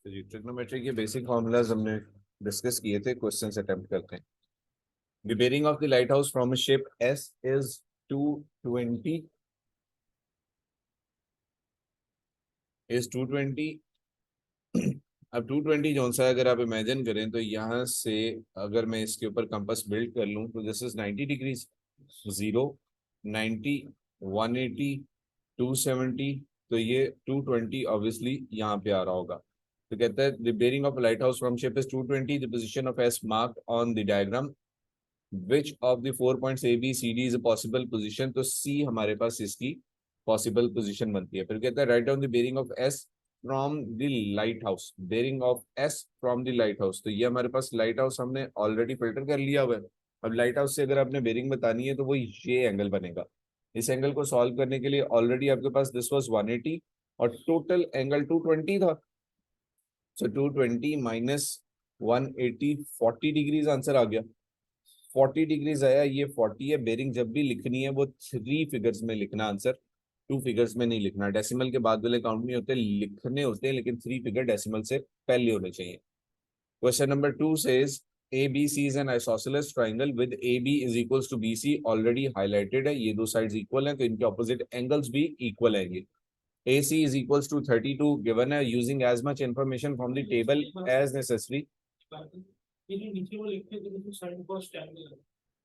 तो जी ट्रिग्नोमेट्री के basic formulas हमने डिस्कस किए थे। क्वेश्चंस अटेम्प्ट करते हैं। The bearing of the light house from a ship S is 220 is 220। अब 220 जो सा अगर आप इमेजिन करें तो यहाँ से अगर मैं इसके ऊपर कंपास बिल्ड कर लूँ तो दिस इज 90 डिग्रीज। 0, 90, 180, 270, तो ये 220 ऑब्वियसली यहाँ पे आ रहा होगा। तो कहता है the bearing of lighthouse from ship is 220, the position of S marked on the diagram, which of the 4 points A B C D is a possible position. तो सी हमारे पास इसकी पॉसिबल पोजीशन बनती है। फिर कहता है write down the bearing of S from the light house, bearing of S from the light house. तो ये हमारे पास लाइट हाउस हमने ऑलरेडी फिल्टर कर लिया हुआ है। अब लाइट हाउस से अगर आपने बेयरिंग बतानी है तो वो ये एंगल बनेगा। इस एंगल को सॉल्व करने के लिए ऑलरेडी आपके पास दिस वाज 180 और टोटल एंगल 220 था। सो 220 माइनस 180, 40 डिग्रीज आंसर आ गया। 40 डिग्रीज आया, ये 40 है। बेरिंग जब भी लिखनी है वो 3 फिगर्स में लिखना, आंसर 2 फिगर्स में नहीं लिखना। डेसिमल के बाद वाले काउंट नहीं होते, लिखने होते हैं, लेकिन 3 फिगर डेसिमल से पहले होने चाहिए। Question number 2 says ABC is an isosceles triangle with AB is equals to BC, already highlighted है। ये दो साइड्स इक्वल हैं तो इनके ऑपोजिट एंगल्स भी इक्वल आएंगे। AC is equals to 32 given है, using as much information from the table as necessary। ये जो नीचे वो लिखते हैं तो साइन कॉस टैन है,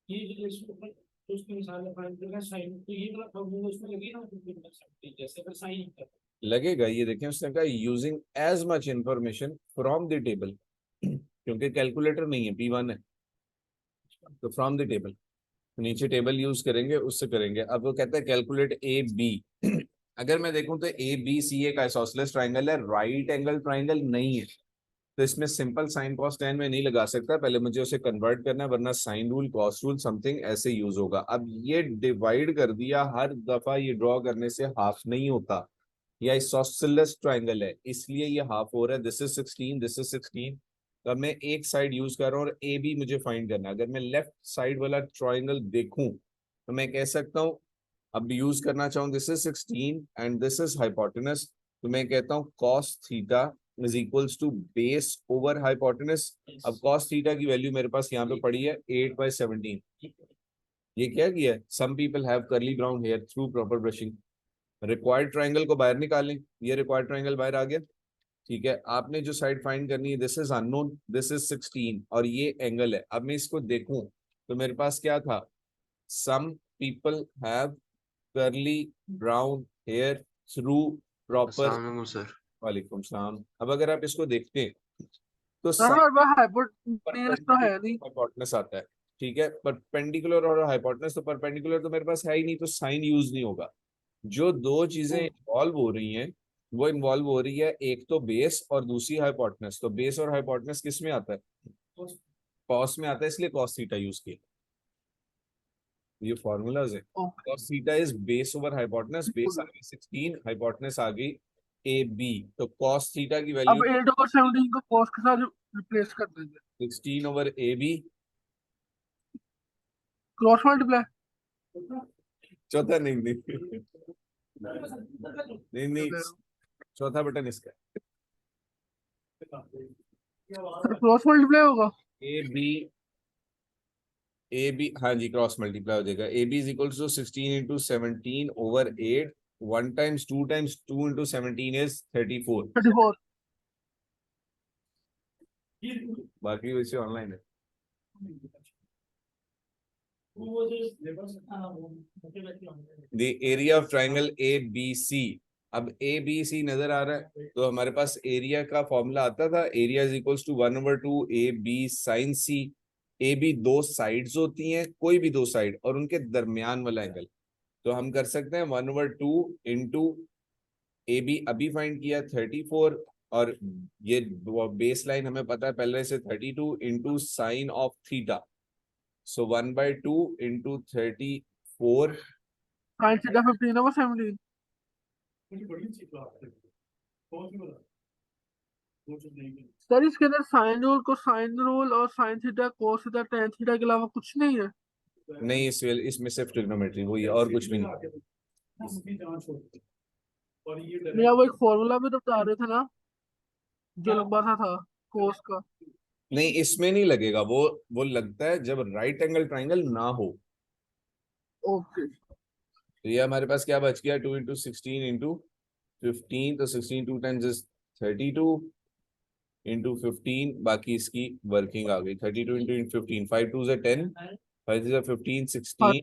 ये जो इसके ऊपर तो उसके मिसाल फाइंड करना साइन, तो ये वाला फॉर्मूला उसमें लगेगा ना, तो जैसे अगर साइन लगेगा। ये देखें उसने कहा using as much information from the table, क्योंकि कैलकुलेटर नहीं है, P1 है, तो फ्रॉम द टेबल। नीचे टेबल यूज करेंगे, उससे करेंगे। अब वो कहता है कैलकुलेट ए बी। अगर मैं देखूं तो ए बी सी एक आइसोसेलेस ट्राइंगल है, राइट एंगल ट्राइंगल नहीं है, तो इसमें सिंपल साइन कॉस टेन में नहीं लगा सकता। पहले मुझे उसे कन्वर्ट करना है, वरना sine rule cos rule something ऐसे यूज होगा। अब ये डिवाइड कर दिया, हर दफा ये ड्रॉ करने से हाफ नहीं होता। ये आइसोसेलेस ट्राइंगल है इसलिए ये हाफ हो रहा है। This is 16, this is 16। तो अब मैं एक साइड यूज कर रहा हूँ और ए बी मुझे फाइंड करना है। अगर मैं लेफ्ट साइड वाला ट्राइंगल देखूं तो मैं कह सकता हूँ, अब यूज करना चाहूँ, this is 16 and this is hypotenuse, तो मैं कहता हूँ cos theta is equals to base over hypotenuse. अब cos थीटा की वैल्यू मेरे पास यहाँ पे पड़ी है 8/17। ये क्या किया है, some people have curly brown hair through proper brushing. Required triangle को बाहर निकालें, ये रिक्वायर्ड ट्राइंगल बाहर आ गया। ठीक है, आपने जो साइड फाइंड करनी है, this is unknown, this is 16 और ये एंगल है। अब मैं इसको देखूं तो मेरे पास क्या था, some people have curly brown hair through proper. अस्सलाम वालेकुम सर। वालेकुम सलाम। अब अगर आप इसको देखते हैं तो सर हमारे पास हाइपोटेनस तो है नहीं, हाइपोटेनस आता है। ठीक है, परपेंडिकुलर और हाइपोटेनस, तो परपेंडिकुलर तो मेरे पास है ही नहीं, तो साइन यूज नहीं होगा। जो दो चीजें इन्वॉल्व हो रही हैं वो इन्वॉल्व हो रही है, एक तो बेस और दूसरी हाइपोटेनस। तो बेस और हाइपोटेनस किस में आता है, कॉस में आता है, इसलिए कॉस थीटा यूज किया। ये फॉर्मूलाज है। Cos theta is base over hypotenuse, base आ गई 16, हाइपोटेनस आ गई ए बी, तो कॉस थीटा की अब वैल्यू 8/17 को cos के साथ रिप्लेस कर देंगे, 16 over A B. Cross multiply. चौथा नहीं नहीं नहीं नहीं, चौथा बटन इसका सर क्रॉस मल्टीप्लाई होगा, ए बी हाँ जी, क्रॉस मल्टीप्लाई हो जाएगा। A B is equal to 16 into 17 over 8, 1 times 2 into 17 is 34। 34। बाकी वैसे ऑनलाइन है। The area of triangle A B C. अब ए बी सी नजर आ रहा है तो हमारे पास एरिया का फॉर्मूला आता था, area is equals to 1/2 A B sine C. A B दो साइड्स होती हैं, कोई भी दो साइड, और उनके दरमियान वाला एंगल। तो हम कर सकते हैं 1/2 इंटू ए बी अभी फाइंड किया 34, और ये बेस लाइन हमें पता है पहले से 32 into sine of theta. So 1/2 into 34। Sine theta 15/17। Sir इसके अंदर साइन रूल, कोसाइन रूल और sine theta, cos theta, tan theta के अलावा कुछ नहीं है। नहीं, इसमें सिर्फ ट्रिग्नोमेट्री वही है और कुछ भी नहीं। भैया वो एक फॉर्मूला भी तो बता रहे थे ना। जो लंबा सा था कोस का। नहीं, इसमें नहीं लगेगा वो लगता है जब राइट एंगल ट्राइंगल ना हो। ओके। तो ये हमारे पास क्या बच गया, 2 into 16 into 15, तो 16 टू टाइम्स इज 32 इंटू 15, बाकी इसकी वर्किंग आ गई 32 इंटू 15, 5 2 10, 5 3 15, हाँ 16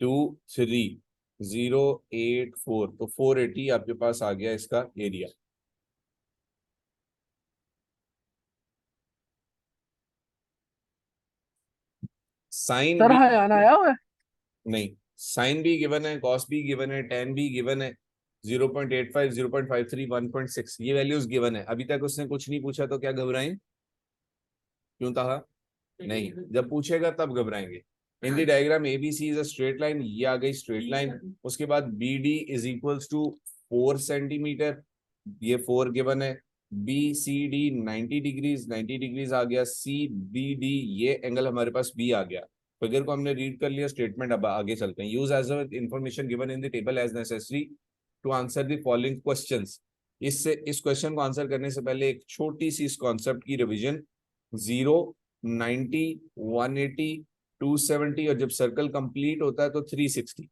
2 3 0 8 4, तो 480 आपके पास आ गया इसका एरिया। साइन सर, भी, हाँ यहाँ आया हुआ है। नहीं, साइन भी गिवन है, कॉस भी गिवन है, टेन भी गिवन है, 0.85, 0.53, 1.6, ये वैल्यूज गिवन है। अभी तक उसने कुछ नहीं पूछा, तो क्या घबराएं? क्यों था? नहीं, जब पूछेगा तब घबराएंगे। In the diagram ABC is a straight line, ये आ गई स्ट्रेट लाइन। उसके बाद B D is equals to 4 centimeter, ये 4 गिवन है। B C D 90 degrees, 90 degrees आ गया। सी बी डी, ये एंगल हमारे पास बी आ गया। फिगर को हमने रीड कर लिया, स्टेटमेंट अब आगे चलते हैं। Use as information given in the table as necessary to answer the following questions. इससे इस क्वेश्चन को आंसर करने से पहले एक छोटी सी इस कॉन्सेप्ट की रिवीजन। 0, 90, 180, 270, और जब सर्कल कंप्लीट होता है तो 360,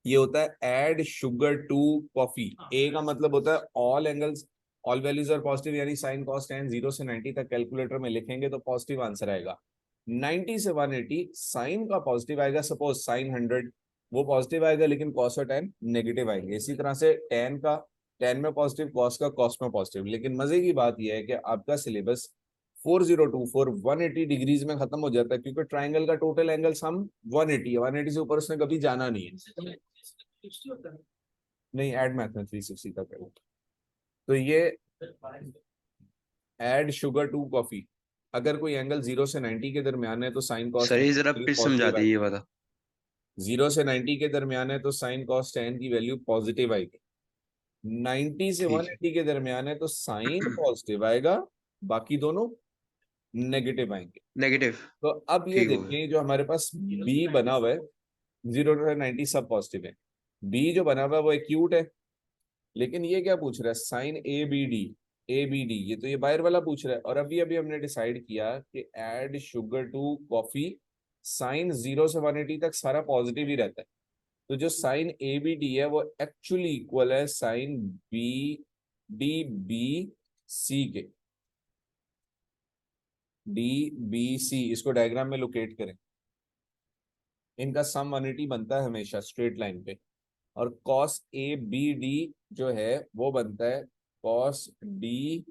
ये होता है add sugar to coffee. A का मतलब होता है all angles, all values are positive, यानी साइन कॉस टेन 0 से 90 तक कैलकुलेटर में लिखेंगे तो पॉजिटिव आंसर आएगा। 90 से 180 साइन का पॉजिटिव आएगा, सपोज साइन 100, वो पॉजिटिव आएगा, लेकिन कॉस और टेन नेगेटिव आएंगे। इसी तरह से टेन का, टेन में पॉजिटिव, कॉस का कॉस में पॉजिटिव। लेकिन मजे की बात यह है कि आपका सिलेबस 4024 180 डिग्रीज में खत्म हो जाता है, क्योंकि ट्राइंगल का टोटल एंगल सम 180 है, 180 से ऊपर उसने कभी जाना नहीं है। नहीं, एड मैथ में 360 तक है। तो ये एड शुगर टू कॉफी, अगर कोई एंगल 0 से 90 के दरमियान है तो साइन कॉस सर ये जरा फिर समझा पॉजिटिव दीजिए ये आएगी। वाला। 0 से 90 के दरमियान है तो साइन कॉस टेन की वैल्यू पॉजिटिव आएगी। 90 से ठीक 180 के दरमियान है तो साइन है। पॉजिटिव आएगा, बाकी दोनों नेगेटिव आएंगे। नेगेटिव। तो अब ये ठीक हो गया। देखें, जो हमारे पास बी बना हुआ है, 0 to 90 सब पॉजिटिव है। बी जो बना हुआ है वो एक्यूट है, लेकिन ये क्या पूछ रहा है, sine A B D, A B D, ये तो ये बाहर वाला पूछ रहा है। और अभी अभी हमने डिसाइड किया कि add sugar to coffee, sine 0 से 180 तक सारा पॉजिटिव ही रहता है। तो जो साइन ए बी डी है वो एक्चुअली इक्वल है sine B D B C के। डी बी सी, इसको डायग्राम में लोकेट करें। इनका सम 180 बनता है हमेशा स्ट्रेट लाइन पे। और कॉस ए बी डी जो है वो बनता है कॉस डी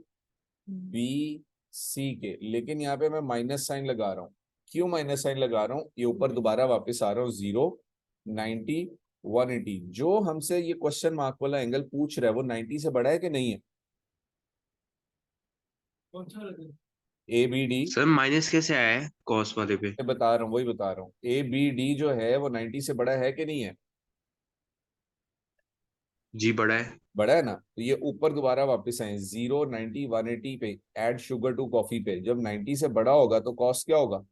बी सी के। लेकिन यहाँ पे मैं माइनस साइन लगा रहा हूँ। क्यों माइनस साइन लगा रहा हूँ? ये ऊपर दोबारा वापस आ रहा हूँ, 0, 90, 180। जो हमसे ये क्वेश्चन मार्क वाला एंगल पूछ रहा है वो 90 से बड़ा है कि नहीं है? A B D, sir minus कैसे आया है कॉस वाले पे? बता रहा हूँ, वही बता रहा हूँ। ए बी डी जो है वो 90 से बड़ा है कि नहीं है? जी बड़ा है। बड़ा है ना। तो ये ऊपर दोबारा वापस आए, 0, 90, 180 पे ऐड शुगर टू कॉफी पे। जब 90 से बड़ा होगा तो कॉस्ट क्या होगा?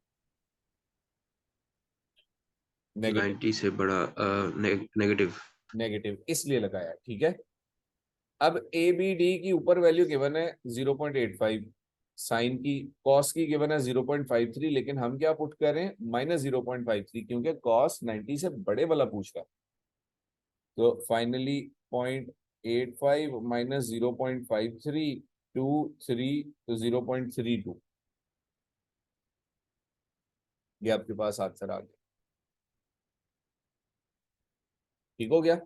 नेगेटिव। 90 से बड़ा नेगेटिव। नेगेटिव इसलिए लगाया, ठीक है। अब ए बी डी की ऊपर वैल्यू गिवन है 0.85, साइन की, कॉस की गिवन है 0.53, लेकिन हम क्या पुट कर रहे हैं, -0.53, क्योंकि कॉस 90 से बड़े वाला पूछ रहा है। तो फाइनली 0.85 माइनस 0.53, 3, तो 0.32, ये आपके पास आंसर आ गया। ठीक हो गया।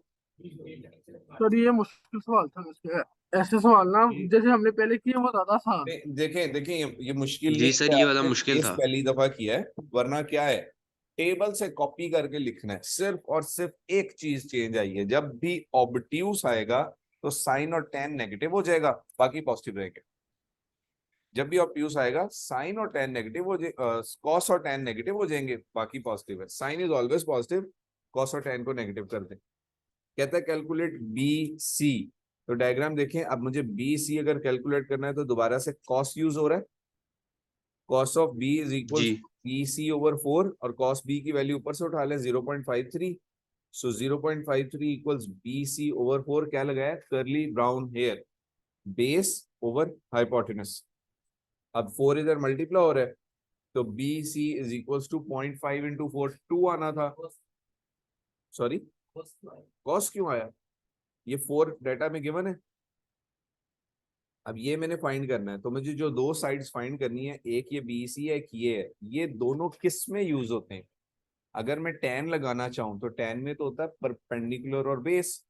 सर, ये मुश्किल सवाल था वैसे। ऐसे सवाल ना जैसे हमने पहले किए वो ज्यादा आसान है। देखें देखें, ये मुश्किल जी नहीं सर है, ये वाला आपने मुश्किल केस था। पहली दफा किया है। वरना क्या है, टेबल से कॉपी करके लिखना है। सिर्फ और सिर्फ एक चीज चेंज आई है, जब भी ऑब्ट्यूस आएगा तो साइन और टेन नेगेटिव हो जाएगा, बाकी पॉजिटिव रहेगा। जब भी ऑब्ट्यूस आएगा साइन और टेन नेगेटिव हो जाए, कॉस और टेन नेगेटिव हो जाएंगे, बाकी पॉजिटिव है। Sine is always positive, cos और टेन को नेगेटिव कर दें। कहता है कैलकुलेट बी सी। तो डायग्राम देखें, अब मुझे बी सी अगर कैलकुलेट करना है तो दोबारा से कॉस यूज हो रहा है। Cos of B is equal G B C over 4, और कॉस बी की वैल्यू ऊपर से उठा लें 0.53। So 0.53 equals B C over 4, क्या लगाया, curly brown hair, base over hypotenuse. अब 4 इधर मल्टीप्लाई हो रहा है, तो B C is equals to 0.5 into 4, 2 आना था। सॉरी, कॉस क्यों आया? ये 4 डाटा में गिवन है। अब ये मैंने फाइंड करना है, तो मुझे जो दो साइड्स फाइंड करनी है, एक ये बी सी है, एक ये है, ये दोनों किस में यूज होते हैं? अगर मैं tan लगाना चाहूं तो tan में तो होता है परपेंडिकुलर और बेस।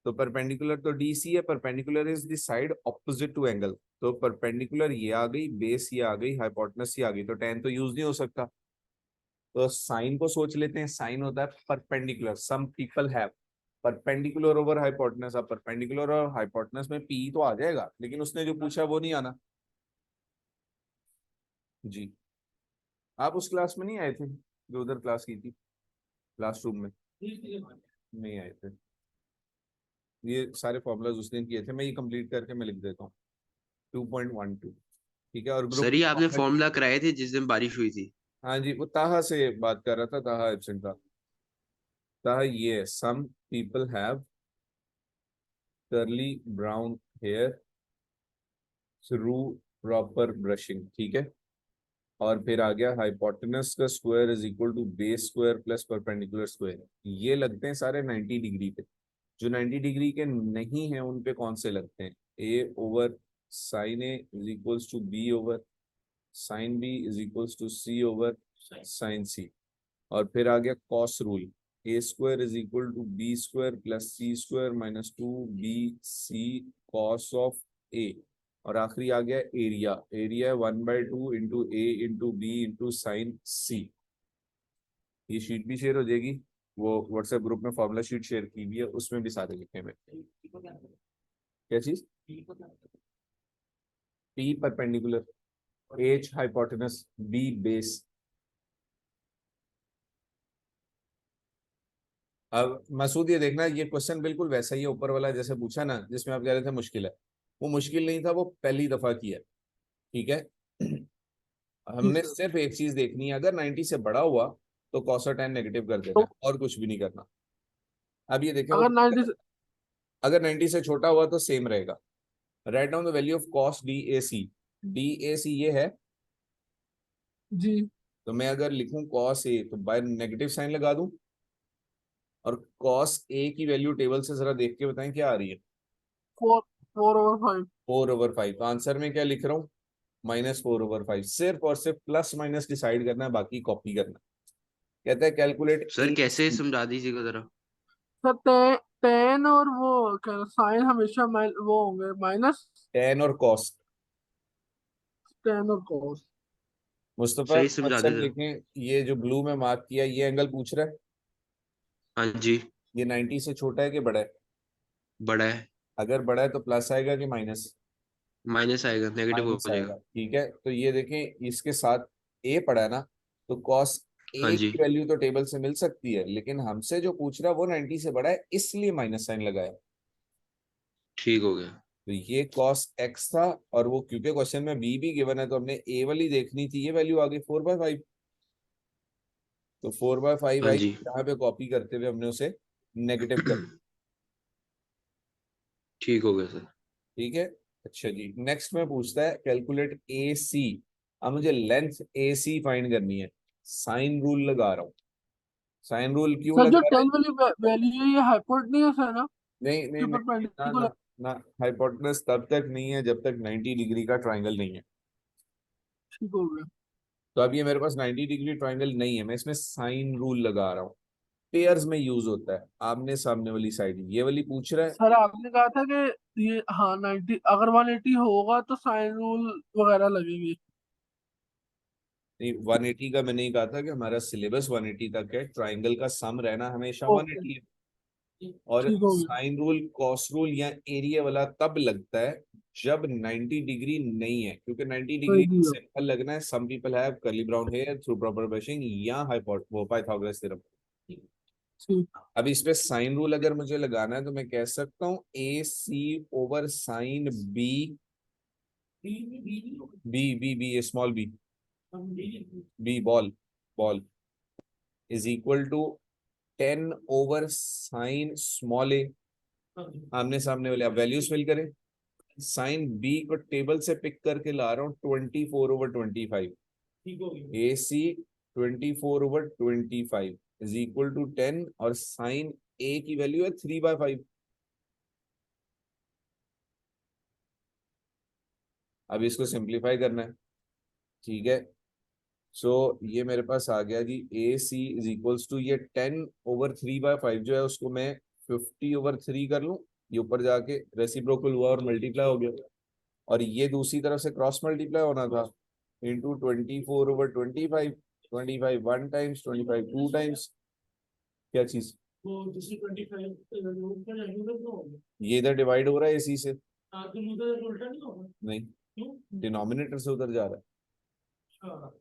तो परपेंडिकुलर तो डी सी है, perpendicular is the side opposite to angle. तो परपेंडिकुलर ये आ गई, बेस ये आ गई, हाइपोटेनस ये आ गई, तो tan तो यूज नहीं हो सकता। तो साइन को सोच लेते हैं, साइन होता है perpendicular, some people have perpendicular over hypotenuse. अब परपेंडिकुलर और हाइपोटेनस में पी तो आ जाएगा, लेकिन उसने जो पूछा वो नहीं आना। जी, आप उस क्लास में नहीं आए थे जो उधर क्लास की थी, क्लासरूम में नहीं आए थे। ये सारे फॉर्मूलाज उस दिन किए थे, मैं ये कंप्लीट करके मैं लिख देता हूँ। 2.12, ठीक है। और ग्रुप सर ये आपने फॉर्मूला कराए थे जिस दिन बारिश हुई थी? हाँ जी, वो ताहा से बात कर रहा था, ताहा एब्सेंट था। ताहा ये some people have curly brown hair through proper brushing, ठीक है। और फिर आ गया हाइपोटेनस का square is equal to base square plus perpendicular square. ये लगते हैं सारे 90 डिग्री पे। जो 90 डिग्री के नहीं है उन पे कौन से लगते हैं? A over sine A is equals to B over sine B is equals to C over sine C. और फिर आ गया cos rule, A square is equal to B square plus C square minus 2bc cos of A. और आखिरी आ गया area, area 1/2 into A into B into sine C. ये sheet भी शेयर हो जाएगी, वो व्हाट्सएप ग्रुप में फॉर्मूला शीट शेयर की हुई है, उसमें भी सारे लिखे हुए। क्या चीज? P perpendicular, H hypotenuse, B base. अब मसूद ये देखना, ये क्वेश्चन बिल्कुल वैसा ही है ऊपर वाला जैसे पूछा ना, जिसमें आप कह रहे थे मुश्किल है। वो मुश्किल नहीं था, वो पहली दफा किया, ठीक है। जी हमने सर। सिर्फ एक चीज देखनी है, अगर 90 से बड़ा हुआ तो cos और tan नेगेटिव कर देना तो है, और कुछ भी नहीं करना। अब ये देखें, वो अगर 90 से अगर 90 से छोटा हुआ तो सेम रहेगा। Write down the value of cos DAC। DAC ये है, जी तो मैं अगर लिखूं cos A तो बाय नेगेटिव साइन लगा दूं। और cos A की वैल्यू टेबल से जरा देख के बताएं क्या आ रही है? 4/5। 4/5। तो आंसर में क्या लिख रहा हूँ? -4/5। सिर्फ और सिर्फ प्लस माइनस डिसाइड करना है, बाकी कॉपी करना। कहता है कैलकुलेट सर ए। कैसे समझा दीजिएगा जरा। सर टेन और वो क्या साइन हमेशा वो होंगे माइनस tan और cos। टेन और cos। मुस्तफा सही समझा दे क्वेश्चन जरा। लिखें, ये जो ब्लू में मार्क किया ये एंगल पूछ रहा है, हाँ जी। ये 90 से छोटा है कि बड़ा है? बड़ा है। अगर बड़ा है तो प्लस आएगा कि माइनस? माइनस आएगा, नेगेटिव हो माइनस जाएगा। आएगा, ठीक है। तो ये देखें इसके साथ ए पड़ा है ना, तो cos हाँ ए जी। की वैल्यू तो टेबल से मिल सकती है, लेकिन हमसे जो पूछ रहा है वो 90 से बड़ा है, इसलिए माइनस साइन लगाया। ठीक हो गया। तो ये cos x था, और वो क्योंकि क्वेश्चन में बी भी गिवन है तो हमने ए वाली देखनी थी, ये वैल्यू आ गई 4/5। तो 4/5 हाँ आई, जी। यहाँ पे कॉपी करते हुए हमने उसे नेगेटिव कर, ठीक हो गया सर। ठीक है। अच्छा जी, नेक्स्ट में पूछता है कैलकुलेट ए सी। अब मुझे लेंथ ए सी फाइंड करनी है, साइन रूल लगा रहा हूँ। साइन रूल क्यों सर जो लगा रहे 10 वाली वैल्यू है ये हाइपोटेन्यूज है ना, नहीं नहीं जो नहीं, ना परपेंडिकुलर। ना ना, हाइपोटेनस तब तक नहीं है जब तक 90 डिग्री का ट्राइंगल नहीं है। ठीक हो गया। तो अब ये मेरे पास 90 डिग्री ट्राइंगल नहीं है, मैं इसमें साइन रूल लगा रहा हूँ। पेयर्स में यूज होता है, आमने सामने वाली साइड ये वाली पूछ रहा है। सर आपने कहा था कि ये हाँ 90 अगर 180 होगा तो साइन रूल वगैरह लगेंगे। नहीं, 180 का मैंने नहीं कहा था कि हमारा सिलेबस 180 तक है, ट्राइंगल का सम रहना हमेशा ओके 180 है। और ठीक हो गया। साइन रूल कॉस रूल या एरिया वाला तब लगता है जब 90 डिग्री नहीं है, क्योंकि 90 सही डिग्री दिया। सिंपल लगना है, some people have curly brown hair through proper brushing या वो पाइथागोरस थ्योरम। ठीक। अब इस पे साइन रूल अगर मुझे लगाना है तो मैं कह सकता हूँ A C over sine B, B B B small B, B ball, ball is equal to 10 over sine small A. आमने सामने वाले, आप वैल्यूज फिल करें। साइन बी को टेबल से पिक करके ला रहा हूँ 24/25। ठीक हो गया। A C 24/25 is equal to 10 और साइन ए की वैल्यू है 3/5। अब इसको सिंप्लीफाई करना है, ठीक है। सो ये मेरे पास आ गया जी, ए सी इज इक्वल्स टू ये 10/3/5 जो है उसको मैं 50/3 कर लूं, ये ऊपर जाके रेसिप्रोकल हुआ और मल्टीप्लाई हो गया, और ये दूसरी तरफ से क्रॉस मल्टीप्लाई होना था into 24/25। 25 one times, 25 two times, क्या चीज, वो जैसे 25 ऊपर जाएंगे तो होगा। ये इधर डिवाइड हो रहा है इसी से, हाँ तो उधर उल्टा नहीं होगा। नहीं, क्यों? डिनोमिनेटर से उधर जा रहा है, हाँ।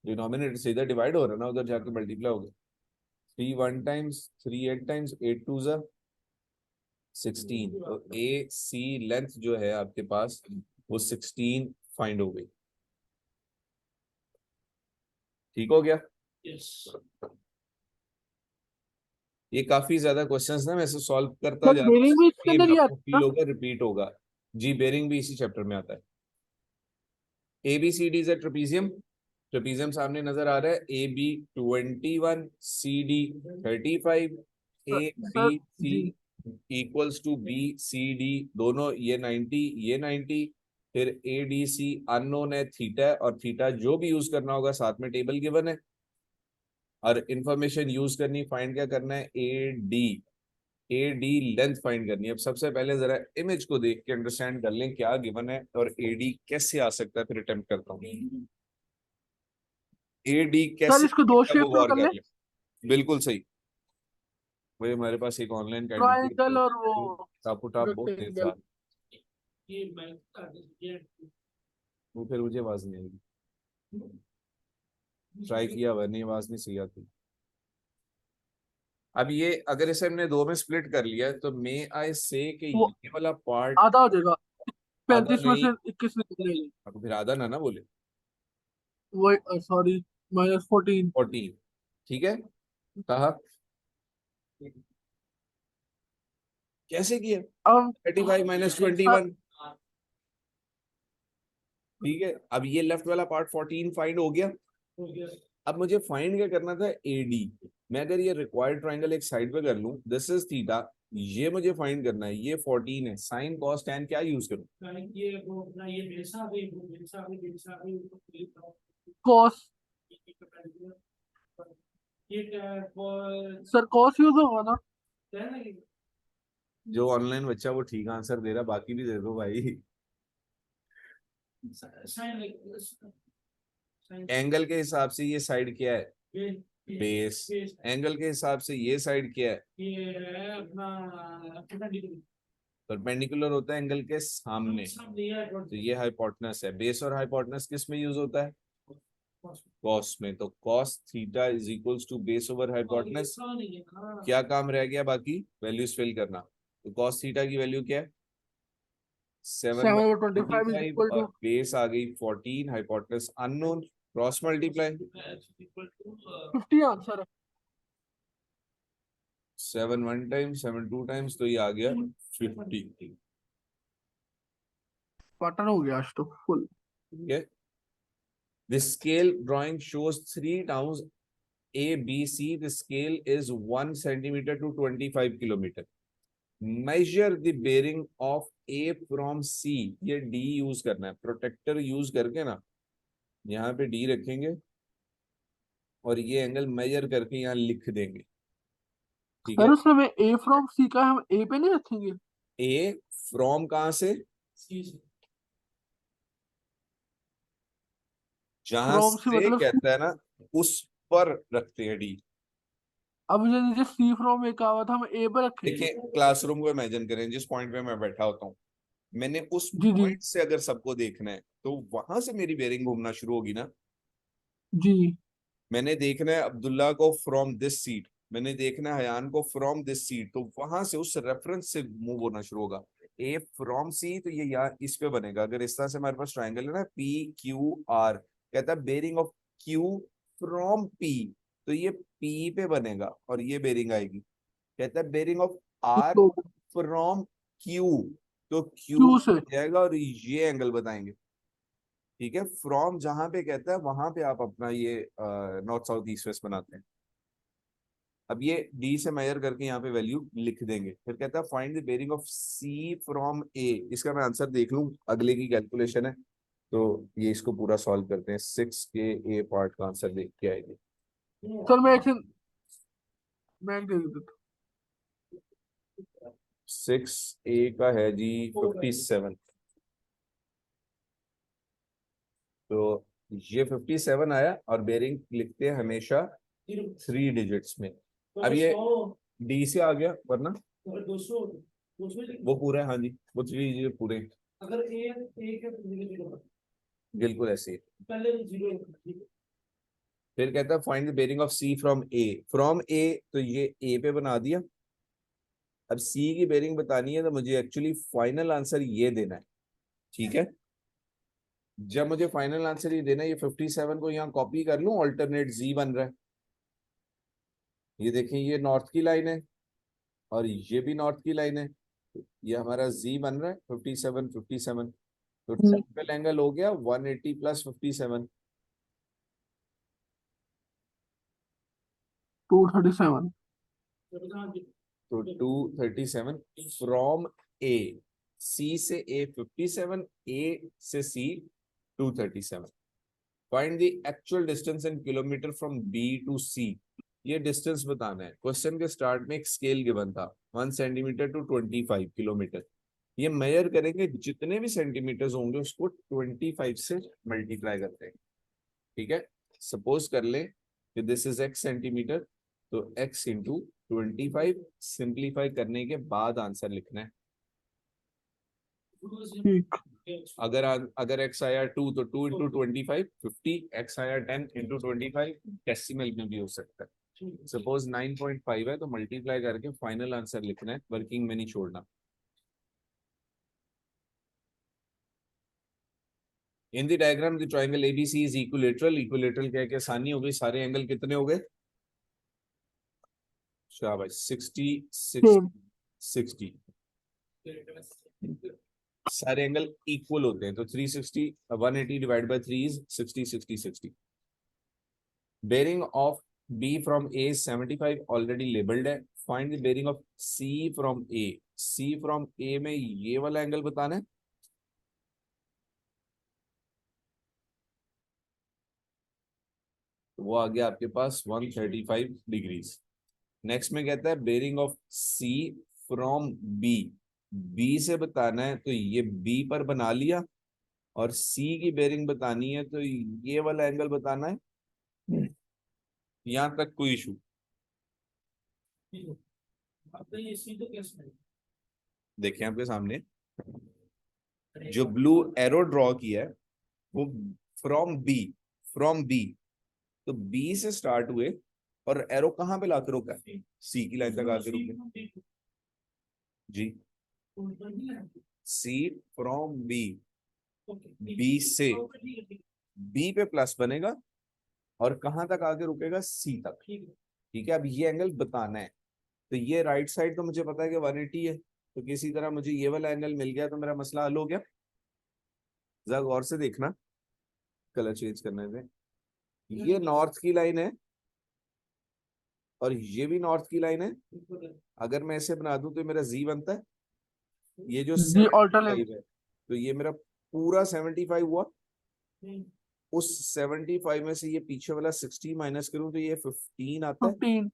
डिनोमिनेटर से इधर डिवाइड हो रहा है ना, उधर जाके मल्टीप्लाई हो गया। 3 वन टाइम्स, 3 8 टाइम्स, 8 टू जा 16। तो ए सी लेंथ जो है आपके पास वो 16 फाइंड हो गई। ठीक हो गया। यस। ये काफी ज्यादा क्वेश्चंस ना मैं इसे सॉल्व करता सर जा रहा हूँ, बेरिंग भी इसके सेम अंदर ही आपको आता है फील ना? होगा, रिपीट होगा। जी, बेरिंग भी इसी चैप्टर में आता है। A B C D is a trapezium, trapezium सामने नजर आ रहा है। A B 21, C D 35, sir A B sir C G. Equals to B C D, दोनों ये 90 ये 90। फिर ए डी सी अननोन है थीटा, और थीटा जो भी यूज करना होगा साथ में टेबल गिवन है, और इंफॉर्मेशन यूज करनी, फाइंड क्या करना है, A D, A D length find करनी है। अब सबसे पहले जरा इमेज को देख के अंडरस्टैंड कर लें क्या गिवन है और ए डी कैसे आ सकता है, फिर अटेम्प्ट करता हूँ। ए डी सर कैसे इसको दो वो शेप्स में गौर कर कर ले, ले। बिल्कुल सही। वही हमारे पास एक ऑनलाइन ट्रायंगल कैंडिडेट और वो टापू टाप बहुत तेज रेक्टेंगल। था, ये मैं कर दिया। वो फिर मुझे आवाज नहीं आएगी, ट्राई किया हुआ नहीं, आवाज नहीं सही आती। अब ये अगर इसे हमने दो में स्प्लिट कर लिया तो मे आई से कि वो ये वाला पार्ट आधा हो जाएगा, आधा 35 में नहीं, से 21 निकलेगा। अब फिर आधा ना बोले, वही सॉरी, -14। 14, ठीक है। कहा कैसे किया, अब 35 माइनस सर 21, ठीक है। अब ये लेफ्ट वाला पार्ट 14 फाइंड हो गया। हो गया। अब मुझे फाइंड क्या करना था, एडी। मैं अगर ये रिक्वायर्ड ट्राइंगल एक साइड पे कर लूं, दिस इज थीटा, ये मुझे फाइंड करना है, ये 14 है, साइन कॉस टैन क्या यूज करूं, ये वो अपना ये बेसा भी कॉस, ये सर कॉस यूज होगा ना? जो ऑनलाइन बच्चा वो ठीक आंसर दे रहा, बाकी भी दे दो भाई। एंगल के हिसाब से ये साइड क्या है, बेस। एंगल के हिसाब से ये साइड क्या है, ये है अपना परपेंडिकुलर होता है एंगल के सामने, तो ये हाइपोटेनस है। बेस और हाइपोटेनस किस में यूज होता है, कॉस में। तो cos theta is equals to base over hypotenuse. क्या काम रह गया बाकी, वैल्यूज फिल करना। तो कॉस थीटा की वैल्यू क्या है, 7/25 इज 7/25, इक्वल और टू बेस आ गई 14, hypotenuse unknown, cross multiply 50 answer है। 7 वन टाइम 7 टू टाइम्स, तो ये आ गया 50। क्वार्टर हो गया आज तो फुल। ठीक है। The scale drawing shows 3 towns A, B, C. The scale is 1 centimeter to 25 kilometer. Measure the bearing of A from C. ये D यूज करना है, प्रोटेक्टर यूज करके ना यहाँ पे D रखेंगे और ये एंगल मेजर करके यहाँ लिख देंगे, ठीक है। सर उसमें मैं ए फ्रॉम सी का हम ए पे नहीं रखेंगे? A फ्रॉम कहाँ से, सी से। जहां फ्रॉम से से मतलब सी। कहता है ना उस पर रखते हैं D। अब मुझे नीचे सी फ्रॉम ए का हुआ था, हम ए पे रखेंगे। देखिए क्लासरूम को इमेजिन करें, जिस पॉइंट पे मैं बैठा होता हूँ, मैंने उस जी जी पॉइंट से अगर सबको देखना है तो वहां से मेरी बेरिंग घूमना शुरू होगी ना। जी। मैंने देखना है अब्दुल्ला को फ्रॉम दिस सीट, मैंने देखना है हयान को फ्रॉम दिस सीट, तो वहां से उस रेफरेंस से मूव होना शुरू होगा। ए फ्रॉम सी, तो ये यहाँ इस पे बनेगा। अगर इस तरह से हमारे पास ट्राइंगल है ना पी क्यू आर, कहता है bearing of Q from P, तो ये पी पे बनेगा और ये बेरिंग आएगी। कहता है बेरिंग ऑफ आर तो फ्रॉम क्यू, तो क्यू क्यू से जाएगा और ये एंगल बताएंगे। ठीक है, फ्रॉम जहां पे कहता है वहां पे आप अपना ये नॉर्थ साउथ ईस्ट वेस्ट बनाते हैं। अब ये डी से मेजर करके यहाँ पे वैल्यू लिख देंगे। फिर कहता है find the bearing of C from A. इसका मैं आंसर देख लूं, अगले की कैलकुलेशन है तो ये इसको पूरा सॉल्व करते हैं। 6 के ए पार्ट का आंसर देख के आएगी। सर मैं एक दे देता 6 ए का है जी 57। तो ये 57 आया और बेरिंग लिखते हैं हमेशा 3 डिजिट्स में। अब ये डी से आ गया, वरना 200 वो पूरा है। हाँ जी, वो 3 डिजिट पूरे हैं। अगर ए एक है तो जीरो बिल्कुल ऐसे ही। पहले जीरो। फिर कहता है find the bearing of C from A. From A तो ये ए पे बना दिया। अब सी की बेरिंग बतानी है तो मुझे एक्चुअली फाइनल आंसर ये देना है। ठीक है, जब मुझे फाइनल आंसर ये देना है, ये 57 को यहाँ कॉपी कर लूं, ऑल्टरनेट जी बन रहा है। ये देखें, ये नॉर्थ की लाइन है और ये भी नॉर्थ की लाइन है। ये हमारा जी बन रहा है 57 57। तो ट्रायंगल एंगल हो गया 180 प्लस 57। 237। तो 237 फ्रॉम ए। सी से ए 57, ए से C 237। Find the actual distance in kilometre from B to C. ये डिस्टेंस बताना है। क्वेश्चन के स्टार्ट में एक स्केल गिवन था 1 सेंटीमीटर टू 25 किलोमीटर। ये मेजर करेंगे, जितने भी सेंटीमीटर्स होंगे उसको 25 से मल्टीप्लाई करते हैं। ठीक है, सपोज कर लें कि दिस इज x सेंटीमीटर, तो x इंटू 25 सिंप्लीफाई करने के बाद आंसर लिखना है। ठीक। अगर x आया 2 तो 2 इंटू 25 50। x आया 10 इंटू 25 डेसिमल में भी हो सकता है। सपोज 9.5 है तो मल्टीप्लाई करके फाइनल आंसर लिखना है, वर्किंग में नहीं छोड़ना। In the diagram the triangle ABC is equilateral. Equilateral कह के आसानी हो गई, सारे एंगल कितने हो गए? शाबाश, 60 60 60। सारे एंगल इक्वल होते हैं तो 360 180 divide by 3 is 60 60 60। Bearing of B from A 75 already labelled है। Find the bearing of C from A. C from A में ये वाला एंगल बताना है। वो आ गया आपके पास 135 डिग्रीज। नेक्स्ट में कहता है bearing of C from B. B से बताना है तो ये बी पर बना लिया, और सी की बेरिंग बतानी है तो ये वाला एंगल बताना है। यहां तक कोई इशू? ये सीधे कैसे है? देखिए आपके सामने जो ब्लू एरो ड्रॉ किया है वो फ्रॉम बी। फ्रॉम बी, तो बी से स्टार्ट हुए और एरो कहां पे लाकर रोका है? सी की लाइन तक आके रुके जी। सी फ्रॉम बी, बी से बी पे प्लस बनेगा और कहां तक आके रुकेगा? सी तक। ठीक है, अब ये एंगल बताना है। तो ये राइट साइड तो मुझे पता है कि 180 है, तो किसी तरह मुझे ये वाला एंगल मिल गया तो मेरा मसला हल हो गया। जरा गौर से देखना, कलर चेंज करने से। ये नॉर्थ की लाइन है और ये भी नॉर्थ की लाइन है। अगर मैं ऐसे बना दूं तो मेरा जी बनता है। ये जो जी ऑल्टरनेट 75 है तो ये मेरा पूरा 75 हुआ। उस 75 में से ये पीछे वाला 60 माइनस करूं तो ये 15 आता है। 15।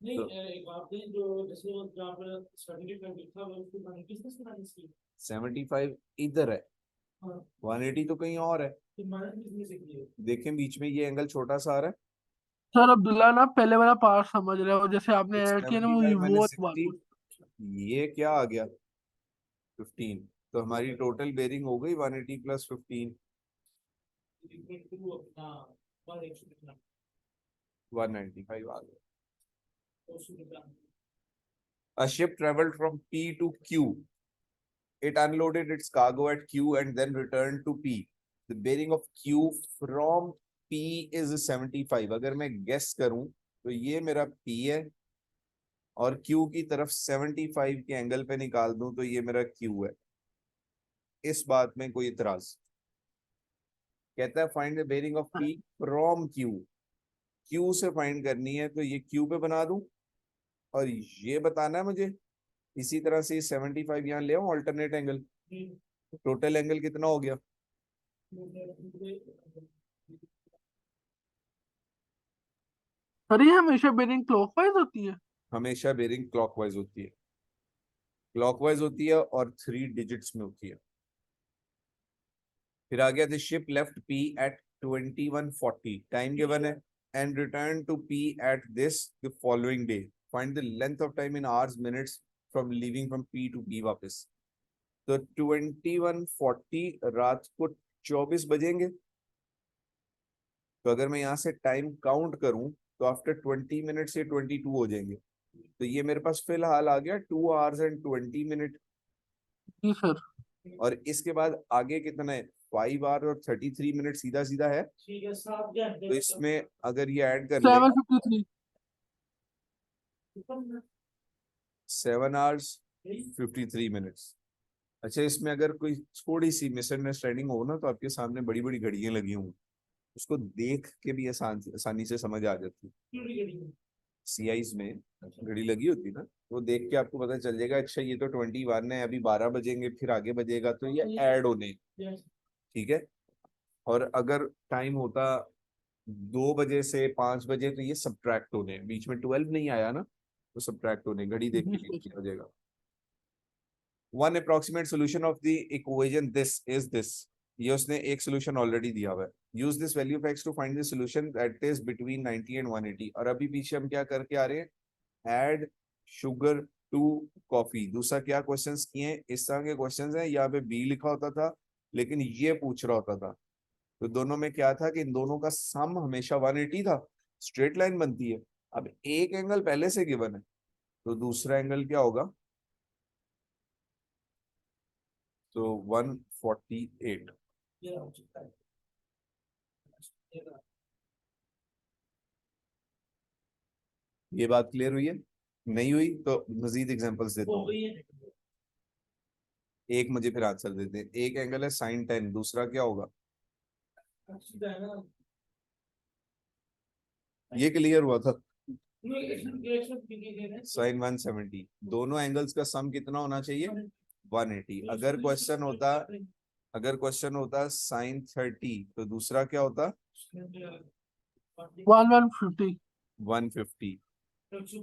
नहीं, एक बात है जो जैसे जहाँ पर 75 लिखा हुआ है उसको मैंने किसने माइनस किया? 75 इधर है, हाँ 180 तो कहीं और है। तो माइनस किसने से किया? देखें बीच में ये एंगल छोटा सा आ रहा है। सर अब्दुल्ला ना पहले वाला पार्ट समझ रहे हो, जैसे आपने ऐड किया ना 75 वो माइनस बात 60, ये क्या आ गया? 15। तो हमारी टोटल बेरिंग हो गई 180 प्लस 15, 195 आ गया। A ship traveled from P to Q. It unloaded its cargo at Q and then returned to P. The bearing of Q from P is 75. अगर मैं guess करूं तो ये मेरा P है और Q की तरफ 75 के एंगल पे निकाल दूं तो ये मेरा Q है। इस बात में कोई इतराज? कहता है find the bearing of P from Q. Q से फाइंड करनी है, तो ये क्यू पे बना दूं और ये बताना है मुझे। इसी तरह से 75 यहाँ ले आऊं ऑल्टरनेट एंगल। टोटल एंगल कितना हो गया? अरे ये हमेशा बेरिंग क्लॉकवाइज होती है। हमेशा बेरिंग क्लॉकवाइज होती है, क्लॉकवाइज होती है और 3 डिजिट्स में होती है। फिर आ गया the ship left P at 2140, time given है, and return to P at this the following day. Find the length of time in hours minutes from leaving from P to P वापस। तो 2140 रात को 24 बजेंगे। तो अगर मैं यहाँ से टाइम काउंट करूं तो आफ्टर 20 मिनट से 22 हो जाएंगे। तो ये मेरे पास फिलहाल आ गया 2 आवर्स एंड 20 मिनट। जी सर। और इसके बाद आगे कितना है? 5 आवर और 33 मिनट, सीधा सीधा है। ठीक है, 7 घंटे। तो इसमें अगर ये ऐड कर ले 7:53। 7 आवर्स 53 मिनट्स। अच्छा, इसमें अगर कोई थोड़ी सी मिसअंडरस्टैंडिंग हो ना, तो आपके सामने बड़ी बड़ी घड़ियां लगी हों, उसको देख के भी आसानी से समझ आ जाती है। सीआईज में घड़ी लगी होती ना, वो देख के आपको पता चल जाएगा, अच्छा ये तो 21 है, अभी 12 बजेंगे, फिर आगे बजेगा, तो ये ऐड होने। ठीक है। और अगर टाइम होता 2 बजे से 5 बजे, तो ये सब्ट्रैक्ट होने, बीच में 12 नहीं आया ना, तो सब्ट्रैक्ट होने, घड़ी देख जी के सर। किया हो जाएगा। One approximate solution of the equation this is this. ये उसने एक सोल्यूशन ऑलरेडी दिया हुआ है। Use this value of X to find the solution that is between 90 and 180। और अभी पीछे हम क्या करके आ रहे हैं? Add sugar to coffee. दूसरा क्या क्वेश्चंस किए हैं? इस तरह के क्वेश्चंस हैं, यहाँ पे बी लिखा होता था, लेकिन ये पूछ रहा होता था। तो दोनों में क्या था कि इन दोनों का सम हमेशा 180 था। स्ट्रेट लाइन बनती है। अब एक एंगल पहले से गिवन है, तो दूसरा एंगल क्या होगा? तो 148। ये बात क्लियर हुई है? नहीं हुई तो मजीद एग्जांपल्स देता हूँ। एक मुझे फिर आंसर देते हैं। एक एंगल है sin 10, दूसरा क्या होगा? ये क्लियर हुआ था। sin 170। दोनों एंगल्स का सम कितना होना चाहिए? 180। अगर क्वेश्चन होता sin 30, तो दूसरा क्या होता? 150। 150।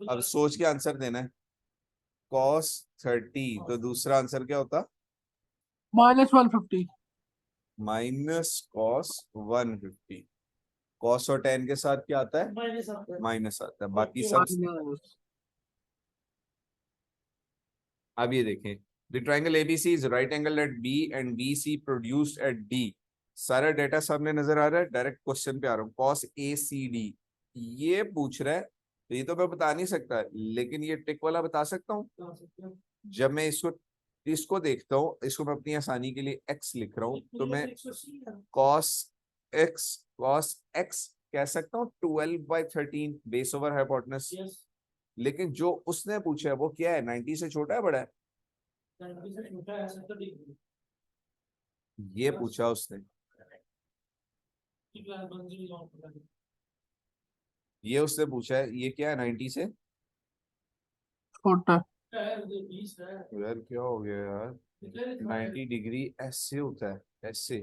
अब सोच के आंसर देना है। cos 30, तो दूसरा आंसर क्या होता? -150। Minus cos 150। cos और tan के साथ क्या आता है? माइनस आता है, बाकी सब। माइनस। अब ये देखें, the triangle ABC is right angle at B and BC produced at D. सारा डेटा सामने नजर आ रहा है। डायरेक्ट क्वेश्चन पे आ रहा हूँ। cos ACD ये पूछ रहा है, तो ये तो मैं बता नहीं सकता, लेकिन ये टिक वाला बता सकता हूँ। जब मैं इसको देखता हूँ, इसको मैं अपनी आसानी के लिए x लिख रहा हूँ, तो मैं cos x कह सकता हूँ 12/13 बेस ओवर हाइपोटेनस। लेकिन जो उसने पूछा है वो क्या है? 90 से छोटा है, बड़ा है? ये पूछा उसने। ये उसने पूछा है, ये क्या है? 90 से छोटा। यार क्या हो गया यार? 90 डिग्री ऐसे होता है, ऐसे।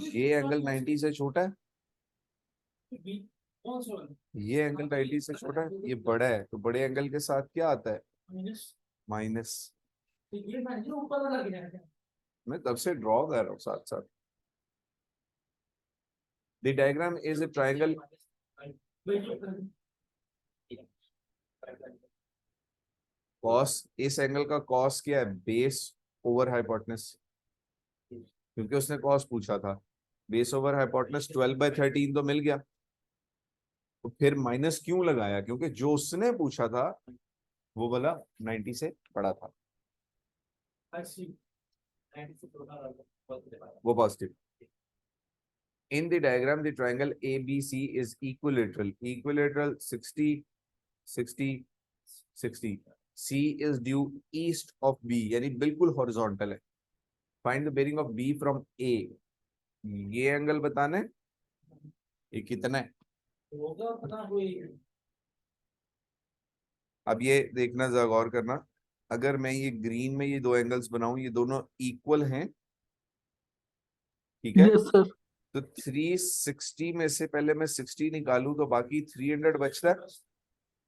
ये एंगल 90 से छोटा है, ये एंगल 90 से छोटा है, ये बड़ा है। तो बड़े एंगल के साथ क्या आता है? माइनस। मैं तब से ड्रॉ कर रहा हूँ साथ साथ। The diagram is a triangle. Cos, इस एंगल का कॉस क्या है? बेस ओवर हाइपोटेनस, क्योंकि उसने कॉस पूछा था। बेस ओवर हाइपोटेनस 12/13 तो मिल गया। तो फिर माइनस क्यों लगाया? क्योंकि जो उसने पूछा था वो वाला 90 से बड़ा था, वो positive. In the diagram, the triangle ABC is equilateral. Equilateral 60, 60, 60. C is due east of B, यानी बिल्कुल हॉरिजॉन्टल है। Find the bearing of B from A, ये एंगल बताना है, ये कितना है। होगा पता कोई। अब ये देखना, जरा गौर करना, अगर मैं ये ग्रीन में ये दो एंगल्स बनाऊं, ये दोनों इक्वल हैं, ठीक है। Yes sir. तो 360 में से पहले मैं 60 निकालूं तो बाकी 300 बचता है,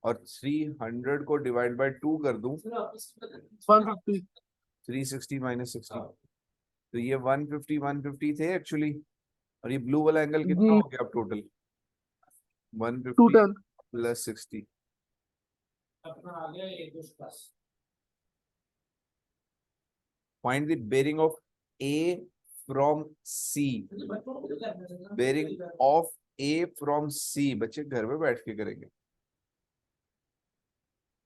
और 300 को डिवाइड बाय 2 कर दूं, 150। 360 माइनस 60, तो ये 150 थे एक्चुअली। और ये ब्लू वाला एंगल कितना जी हो गया अब टोटल, 150 210। प्लस 60। अपना आ गया एक दो plus. Find the bearing of A from C, bearing of A from C, बच्चे घर में बैठ के करेंगे।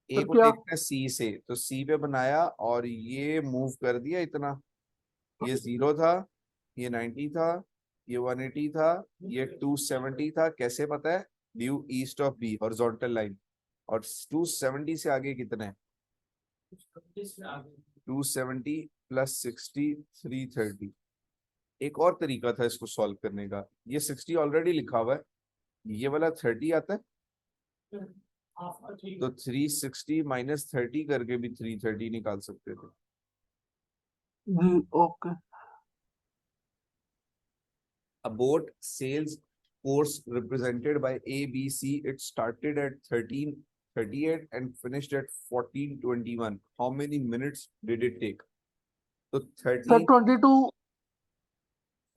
ए सर को क्या? देखना है सी से, तो सी पे बनाया और ये मूव कर दिया इतना, ये 0 था, ये 90 था, ये 180 था, ये 270 था। कैसे पता है? Due east of B, horizontal line. और 270 से आगे कितना है? 270 प्लस 60, 330। एक और तरीका था इसको सॉल्व करने का, ये 60 ऑलरेडी लिखा हुआ है, ये वाला 30 आता है, तो 360 माइनस 30 करके भी 330 निकाल सकते थे। जी okay. A boat sails course represented by A, B, C. It started at 13:38 and finished at 14:21. How many minutes did it take? So sir 13, 22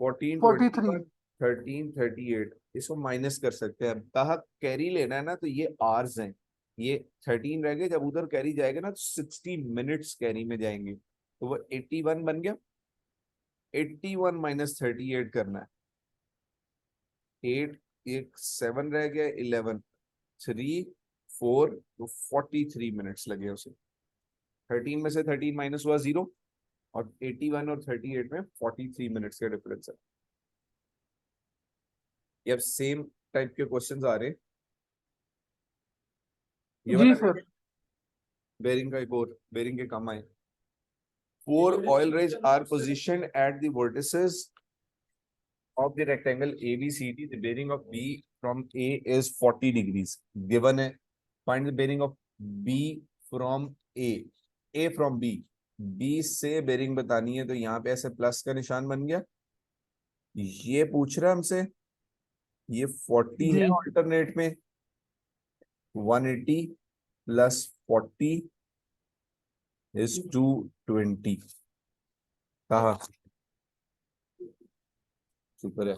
43। 14:21, 13:38, इसको माइनस कर सकते हैं। अब कहा कैरी लेना है ना, तो ये आवर्स हैं, ये 13 रह गए, जब उधर कैरी जाएगा ना तो 60 मिनट्स कैरी में जाएंगे, तो वो 81 बन गया। 81 माइनस 38 करना है, 8, एक 7 रह गया, 11, 3, 4, तो 43 मिनट्स लगे उसे। 13 में से 13 माइनस हुआ 0, और 81 और 38 में 43 मिनट्स का डिफरेंस है। ये अब सेम टाइप के क्वेश्चंस आ रहे हैं। ये जी वाला सर। बेरिंग का एक और, बेरिंग के काम आए। 4 oil rigs are positioned at the vertices of the rectangle ABCD. The bearing of B from A is 40 degrees. Given है, find the bearing of B from A. A from B. B से bearing बतानी है, तो यहाँ पे ऐसे plus का निशान बन गया। ये पूछ रहा है हमसे, ये 40 है जी ऑल्टरनेट में, 180 प्लस 40 इज 220। कहा? शुक्र है,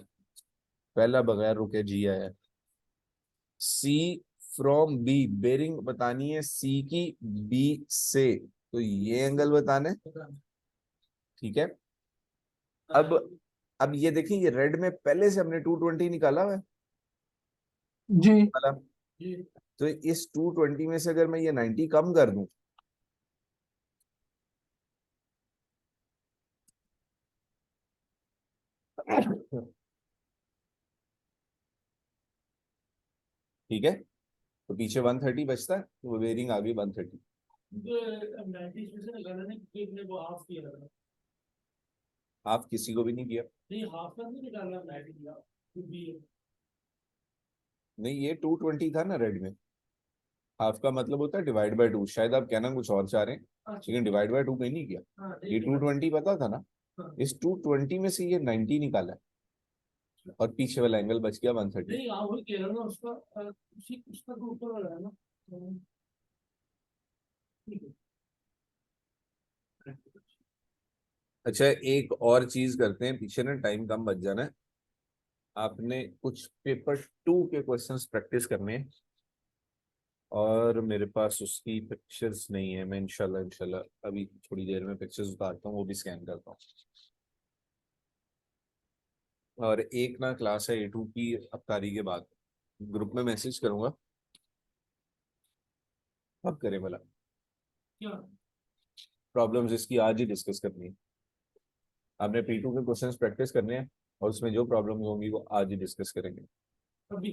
पहला बगैर रुके जी आया। सी फ्रॉम बी, बेरिंग बतानी है सी की बी से, तो ये एंगल बताना है, ठीक है। अब ये देखिए, ये रेड में पहले से हमने 220 निकाला हुआ है जी वाला, तो इस 220 में से अगर मैं ये 90 कम कर दूं, ठीक है, तो पीछे 130 बचता है, तो वो बेरिंग आ गई 130। 90 में से निकाला नहीं क्योंकि हमने वो हाफ किया था। हाफ किसी को भी नहीं किया, नहीं हाफ का नहीं निकाला 90 किया क्योंकि नहीं ये 220 था ना रेड में। हाफ का मतलब होता है डिवाइड बाय 2, शायद आप कहना कुछ और चाह रहे हैं, लेकिन डिवाइड बाय 2 कहीं नहीं किया। ये 220 पता था ना, इस 220 में से ये 90 निकाला है, और पीछे वाला एंगल बच गया 130। नहीं हाँ वही कह रहा हूँ ना उसका उसी उसका तो ऊपर वाला है ना। ठीक है। अच्छा, एक और चीज करते हैं, पीछे ना टाइम कम बच जाना है, आपने कुछ पेपर 2 के क्वेश्चंस प्रैक्टिस करने हैं, और मेरे पास उसकी पिक्चर्स नहीं है। मैं इंशाल्लाह अभी थोड़ी देर में पिक्चर्स उतारता हूँ, वो भी स्कैन करता हूँ। और एक ना क्लास है A2 की अफ्तारी के बाद, ग्रुप में मैसेज करूंगा, अब करें भला। क्या प्रॉब्लम्स इसकी आज ही डिस्कस करनी है, आपने P2 के क्वेश्चंस प्रैक्टिस करने हैं, और उसमें जो प्रॉब्लम्स होंगी वो आज ही डिस्कस करेंगे। अभी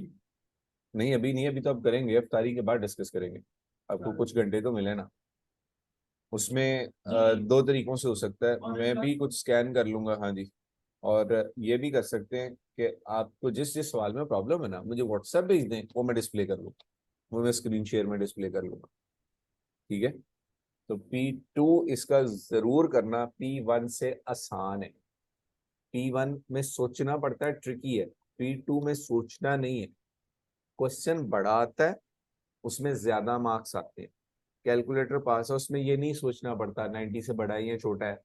नहीं अभी नहीं, अभी तो अब करेंगे, अफ्तारी के बाद डिस्कस करेंगे, आपको कुछ घंटे तो मिले ना। उसमें दो तरीकों से हो सकता है, मैं भी कुछ स्कैन कर लूंगा, हाँ जी। और ये भी कर सकते हैं कि आपको जिस जिस सवाल में प्रॉब्लम है ना, मुझे व्हाट्सएप भेज दें, वो मैं डिस्प्ले कर लूँ, वो मैं स्क्रीन शेयर में डिस्प्ले कर लूंगा, ठीक है। तो P2 इसका जरूर करना, P1 से आसान है। P1 में सोचना पड़ता है, ट्रिकी है। P2 में सोचना नहीं है, क्वेश्चन बड़ा आता है, उसमें ज्यादा मार्क्स आते हैं। कैलकुलेटर पास है, उसमें ये नहीं सोचना पड़ता 90 से बड़ा है या छोटा है,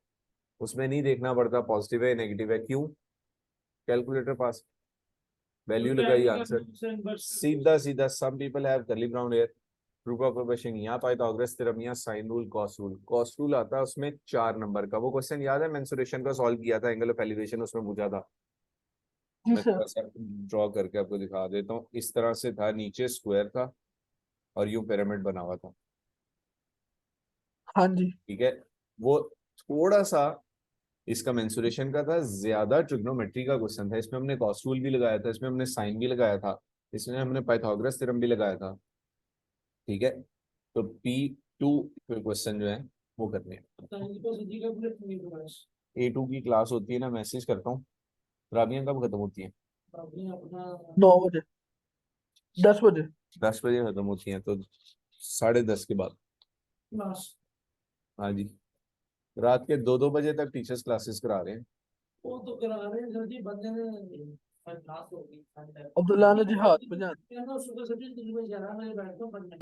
उसमें नहीं देखना पड़ता पॉजिटिव है नेगेटिव है, क्यों? कैलकुलेटर पास, वैल्यू लगाई, आंसर सीधा सीधा। Some people have curly brown hair, true का क्वेश्चन, यहाँ पाइथागोरस थ्योरम, यहाँ sine rule, cos rule. Cos rule आता है उसमें 4 नंबर का, वो क्वेश्चन याद है, मेंसुरेशन का सॉल्व किया था, एंगल ऑफ एलिवेशन उसमें पूछा था। जी मैं सर। थोड़ा सा ड्रॉ करके आपको दिखा देता हूँ। इस तरह से था, नीचे स्क्वायर था और यूं पिरामिड बना हुआ था, हाँ जी। ठीक है। वो थोड़ा सा इसका मेंसुरेशन का था, ज्यादा ट्रिग्नोमेट्री का क्वेश्चन था। इसमें हमने कॉस रूल भी लगाया था, इसमें हमने साइन भी लगाया था, इसमें हमने पाइथागोरस थ्योरम भी लगाया था, ठीक है। तो P2 क्वेश्चन जो है वो करने हैं। A2 की क्लास होती है ना, मैसेज करता हूँ। राबियां कब खत्म होती है? 9 बजे, 10 बजे। 10 बजे खत्म होती हैं, तो 10:30 के बाद। हाँ जी, रात के 2-2 बजे तक टीचर्स क्लासेस करा रहे हैं। वो तो करा रहे हैं सर जी, बंदे ने क्लास होगी अब्दुल्ला ने जिहाद पे जाना। सुबह से दिल्ली में जा रहा, मैं बैठता हूँ पढ़ने।